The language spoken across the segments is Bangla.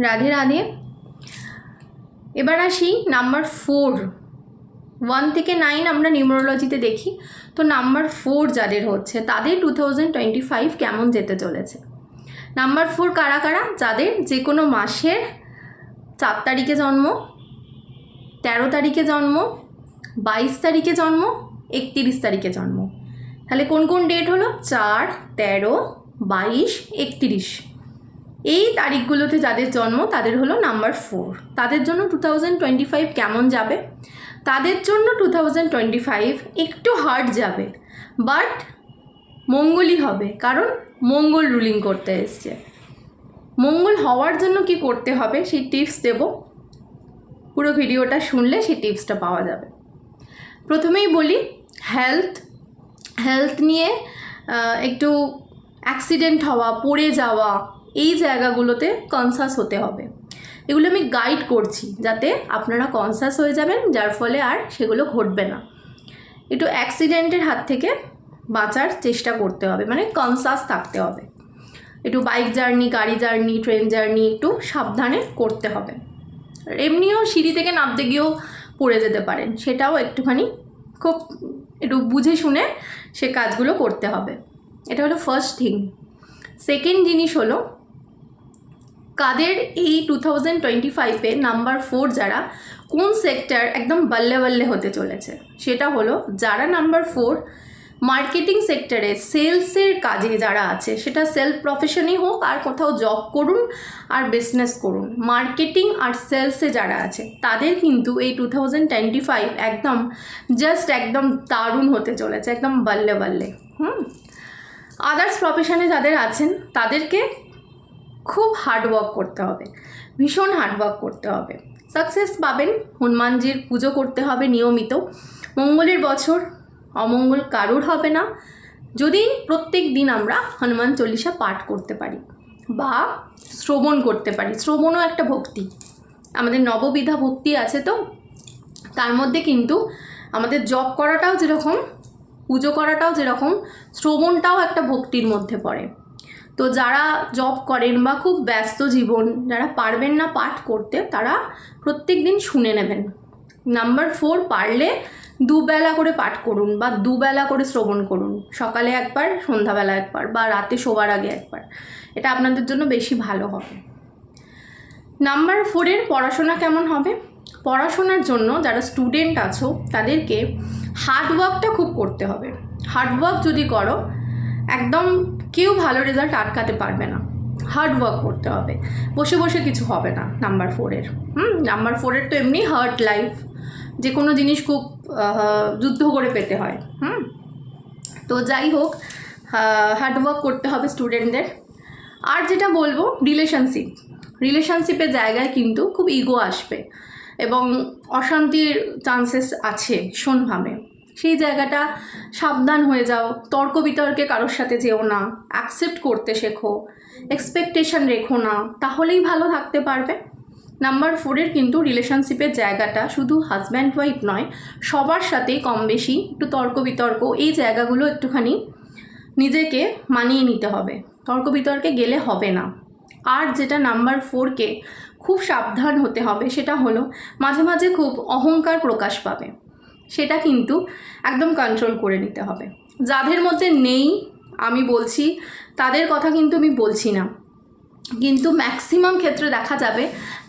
রাধে রাধে। এবার আসি নাম্বার 4। 1 থেকে 9 আমরা নিউমারোলজিতে দেখি, তো নাম্বার 4 যাদের হচ্ছে তাদের 2025 কেমন যেতে চলেছে। নাম্বার 4 কারা কারা? যাদের যে কোনো মাসের 4 তারিখে জন্ম, 13 তারিখে জন্ম, 22 তারিখে জন্ম, 31 তারিখে জন্ম। তাহলে কোন কোন ডেট হলো? 4, 13, 22, 31। এই তারিখগুলোতে যাদের জন্ম তাদের হলো নাম্বার 4। তাদের জন্য 2025 কেমন যাবে? তাদের জন্য 2025 একটু হার্ড যাবে, বাট মঙ্গলই হবে, কারণ মঙ্গল রুলিং করতে এসছে। মঙ্গল হওয়ার জন্য কি করতে হবে সেই টিপস দেব, পুরো ভিডিওটা শুনলে সেই টিপসটা পাওয়া যাবে। প্রথমেই বলি হেলথ নিয়ে একটু অ্যাক্সিডেন্ট হওয়া, পড়ে যাওয়া, এই জায়গাগুলোতে কনসাস হতে হবে। এগুলো আমি গাইড করছি যাতে আপনারা কনসাস হয়ে যাবেন, যার ফলে আর সেগুলো ঘটবে না। একটু অ্যাক্সিডেন্টের হাত থেকে বাঁচার চেষ্টা করতে হবে, মানে কনসাস থাকতে হবে। একটু বাইক জার্নি, গাড়ি জার্নি, ট্রেন জার্নি একটু সাবধানে করতে হবে। এমনিও সিঁড়ি থেকে নামতে গিয়েও পড়ে যেতে পারেন, সেটাও একটুখানি খুব একটু বুঝে শুনে সে কাজগুলো করতে হবে। এটা হলো ফার্স্ট থিং। সেকেন্ড জিনিস হলো, কাদের এই 2025-এ নাম্বার 4 যারা, কোন সেক্টর একদম বল্লে বল্লে হতে চলেছে, সেটা হলো যারা নাম্বার 4 মার্কেটিং সেক্টরে, সেলসের কাজে যারা আছে, সেটা সেলফ প্রফেশনই হোক আর কোথাও জব করুন আর বিজনেস করুন, মার্কেটিং আর সেলসে যারা আছে তাদের কিন্তু এই 2025 একদম দারুণ হতে চলেছে, একদম বল্লে বল্লে। আদার্স প্রফেশনে যাদের আছেন তাদেরকে খুব হার্ডওয়ার্ক করতে হবে, ভীষণ হার্ডওয়ার্ক করতে হবে। সাকসেস পাবেন, হনুমানজির পুজো করতে হবে নিয়মিত। মঙ্গলের বছর, অমঙ্গল কারুর হবে না যদি প্রত্যেক দিন আমরা হনুমান চল্লিশা পাঠ করতে পারি বা শ্রবণ করতে পারি। শ্রবণও একটা ভক্তি, আমাদের নববিধা ভক্তি আছে, তো তার মধ্যে কিন্তু আমাদের জপ করাটাও যেরকম, পুজো করাটাও যেরকম, শ্রবণটাও একটা ভক্তির মধ্যে পড়ে। তো যারা জব করেন বা খুব ব্যস্ত জীবন, যারা পারবেন না পাঠ করতে, তারা প্রত্যেক দিন শুনে নেবেন। নাম্বার 4 পারলে দুবেলা করে পাঠ করুন বা দুবেলা করে শ্রবণ করুন, সকালে একবার, সন্ধ্যাবেলা একবার, বা রাতে শোবার আগে একবার। এটা আপনাদের জন্য বেশি ভালো হবে। নাম্বার 4-এর পড়াশোনা কেমন হবে? পড়াশোনার জন্য যারা স্টুডেন্ট আছো তাদেরকে হার্ডওয়ার্কটা খুব করতে হবে। হার্ডওয়ার্ক যদি করো, একদম কেউ ভালো রেজাল্ট আটকাতে পারবে না। হার্ডওয়ার্ক করতে হবে, বসে বসে কিছু হবে না নাম্বার 4-এর। নাম্বার 4-এর তো এমনি হার্ড লাইফ, যে কোনো জিনিস খুব যুদ্ধ করে পেতে হয়। তো যাই হোক, হার্ডওয়ার্ক করতে হবে স্টুডেন্টদের। আর যেটা বলবো, রিলেশনশিপের জায়গায় কিন্তু খুব ইগো আসবে এবং অশান্তির চান্সেস আছে ভীষণভাবে। সেই জায়গাটা সাবধান হয়ে যাও, তর্ক বিতর্কে কারোর সাথে যেও না, অ্যাকসেপ্ট করতে শেখো, এক্সপেকটেশন রেখো না, তাহলেই ভালো থাকতে পারবে। নাম্বার 4-এর কিন্তু রিলেশনশিপের জায়গাটা শুধু হাজব্যান্ড ওয়াইফ নয়, সবার সাথেই কম বেশি একটু তর্ক বিতর্ক, এই জায়গাগুলো একটুখানি নিজেকে মানিয়ে নিতে হবে, তর্ক বিতর্কে গেলে হবে না। আর যেটা নাম্বার 4-কে খুব সাবধান হতে হবে, সেটা হলো মাঝে মাঝে খুব অহংকার প্রকাশ পাবে, সেটা কিন্তু একদম কন্ট্রোল করে নিতে হবে। যাদের মধ্যে নেই, আমি বলছি তাদের কথা কিন্তু আমি বলছি না, কিন্তু ম্যাক্সিমাম ক্ষেত্রে দেখা যাবে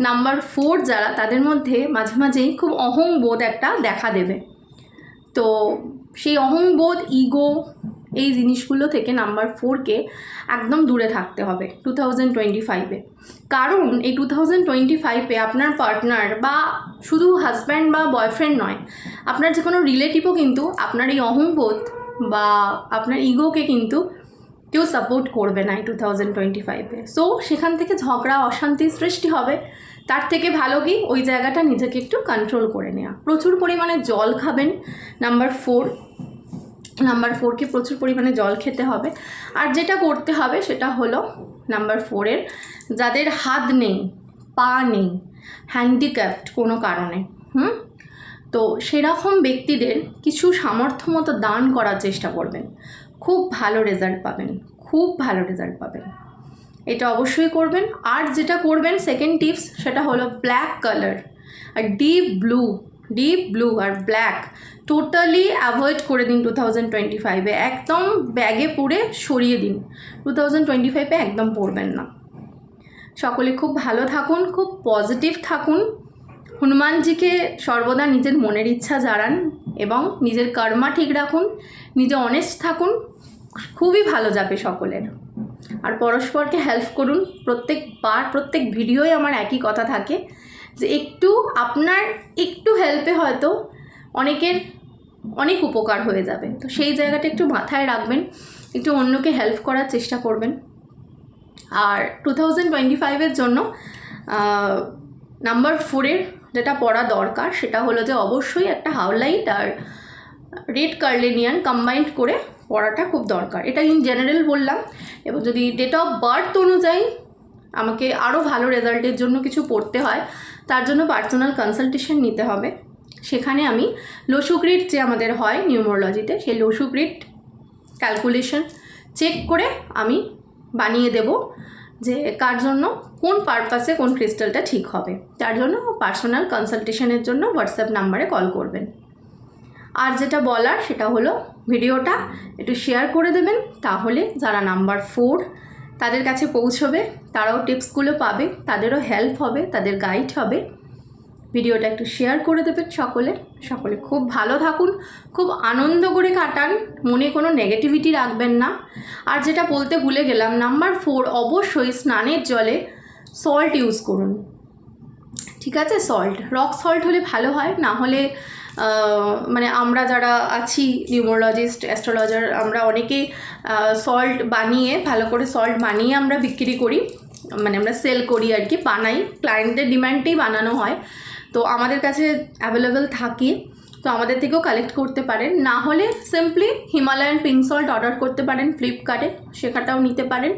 নাম্বার 4 যারা, তাদের মধ্যে মাঝে মাঝেই খুব অহংবোধ একটা দেখা দেবে। তো সেই অহংবোধ, ইগো, এই জিনিসগুলো থেকে নাম্বার 4-কে একদম দূরে থাকতে হবে 2025-এ। কারণ এই 2025-এ আপনার পার্টনার, বা শুধু হাজব্যান্ড বা বয়ফ্রেন্ড নয়, আপনার যে কোনো রিলেটিভও কিন্তু আপনার এই অহংবোধ বা আপনার ইগোকে কিন্তু কেউ সাপোর্ট করবে না এই 2025-এ। সো সেখান থেকে ঝগড়া, অশান্তির সৃষ্টি হবে। তার থেকে ভালো কি ওই জায়গাটা নিজেকে একটু কন্ট্রোল করে নেওয়া। প্রচুর পরিমাণে জল খাবেন নাম্বার 4-কে প্রচুর পরিমাণে জল খেতে হবে। আর যেটা করতে হবে সেটা হলো নাম্বার 4-এর যাদের হাত নেই, পা নেই, হ্যান্ডিক্যাপ্ট কোনো কারণে, তো সেরকম ব্যক্তিদের কিছু সামর্থ্য মতো দান করার চেষ্টা করবেন, খুব ভালো রেজাল্ট পাবেন, খুব ভালো রেজাল্ট পাবেন। এটা অবশ্যই করবেন। আর যেটা করবেন সেকেন্ড টিপস, সেটা হলো ব্ল্যাক কালার আর ডিপ ব্লু আর ব্ল্যাক টোটালি অ্যাভয়েড করে দিন 2025-এ, একদম ব্যাগে পুরে সরিয়ে দিন। 2025-এ একদম পরবেন না। সকলে খুব ভালো থাকুন, খুব পজিটিভ থাকুন, হনুমানজিকে সর্বদা নিজের মনের ইচ্ছা জানান এবং নিজের কর্মা ঠিক রাখুন, নিজে অনেস্ট থাকুন, খুবই ভালো যাবে সকলের। আর পরস্পরকে হেল্প করুন। প্রত্যেক ভিডিওয় আমার একই কথা থাকে যে আপনার একটু হেল্পে হয়তো অনেকের অনেক উপকার হয়ে যাবে। তো সেই জায়গাটা একটু মাথায় রাখবেন, একটু অন্যকে হেল্প করার চেষ্টা করবেন। আর 2025-এর জন্য নাম্বার 4-এর যেটা পড়া দরকার সেটা হলো যে অবশ্যই একটা হাউলাইট আর রেড কার্লেনিয়ান কম্বাইন্ড করে পড়াটা খুব দরকার। এটা ইন জেনারেল বললাম। এবং যদি ডেট অফ বার্থ অনুযায়ী আমাকে আরও ভালো রেজাল্টের জন্য কিছু পড়তে হয়, তার জন্য পার্সোনাল কনসালটেশন নিতে হবে। সেখানে আমি লসু গ্রিড যে আমাদের হয় নিউমোরোলজিতে, সেই লসু গ্রিড ক্যালকুলেশন চেক করে আমি বানিয়ে দেব যে কার জন্য কোন পারপাসে কোন ক্রিস্টালটা ঠিক হবে। তার জন্য পার্সোনাল কনসালটেশনের জন্য হোয়াটসঅ্যাপ নাম্বারে কল করবেন। আর যেটা বলার সেটা হলো ভিডিওটা একটু শেয়ার করে দেবেন, তাহলে যারা নাম্বার 4 তাদের কাছে পৌঁছবে, তারাও টিপসগুলো পাবে, তাদেরও হেল্প হবে, তাদের গাইড হবে। ভিডিওটা একটু শেয়ার করে দেবেন সকলে খুব ভালো থাকুন, খুব আনন্দ করে কাটান, মনে কোনো নেগেটিভিটি রাখবেন না। আর যেটা বলতে ভুলে গেলাম, নাম্বার 4 অবশ্যই স্নানের জলে সল্ট ইউজ করুন। ঠিক আছে, রক সল্ট হলে ভালো হয়, না হলে মানে আমরা যারা আছি নিউমোরোলজিস্ট, অ্যাস্ট্রোলজার, আমরা অনেকেই সল্ট বানিয়ে ভালো করে সল্ট বানিয়ে আমরা বিক্রি করি, মানে আমরা সেল করি আর কি, বানাই, ক্লায়েন্টদের ডিমান্ডেই বানানো হয়। তো আমাদের কাছে অ্যাভেলেবেল থাকে, তো আমাদের থেকেও কালেক্ট করতে পারেন। না হলে simply Himalayan pink salt order করতে পারেন ফ্লিপকার্টে, সেখানটাও নিতে পারেন।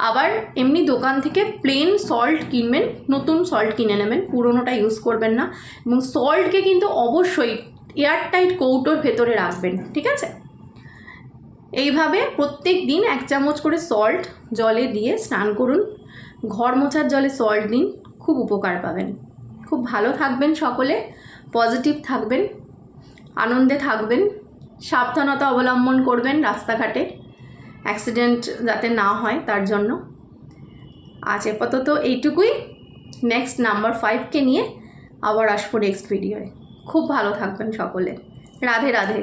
আবার এমনি দোকান থেকে প্লেন সল্ট কিনবেন, নতুন সল্ট কিনে নেবেন, পুরোনোটা ইউজ করবেন না। এবং সল্টকে কিন্তু অবশ্যই এয়ারটাইট কৌটোর ভেতরে রাখবেন, ঠিক আছে? এইভাবে প্রত্যেক দিন 1 চামচ করে সল্ট জলে দিয়ে স্নান করুন, ঘর মোছার জলে সল্ট দিন, খুব উপকার পাবেন। খুব ভালো থাকবেন সকলে, পজিটিভ থাকবেন, আনন্দে থাকবেন, সাবধানতা অবলম্বন করবেন রাস্তাঘাটে, অ্যাক্সিডেন্ট যাতে না হয় তার জন্য। আজ আপাতত এইটুকুই। নেক্সট নাম্বার 5কে নিয়ে আবার আসবো নেক্সট ভিডিওয়। খুব ভালো থাকবেন সকলে। রাধে রাধে।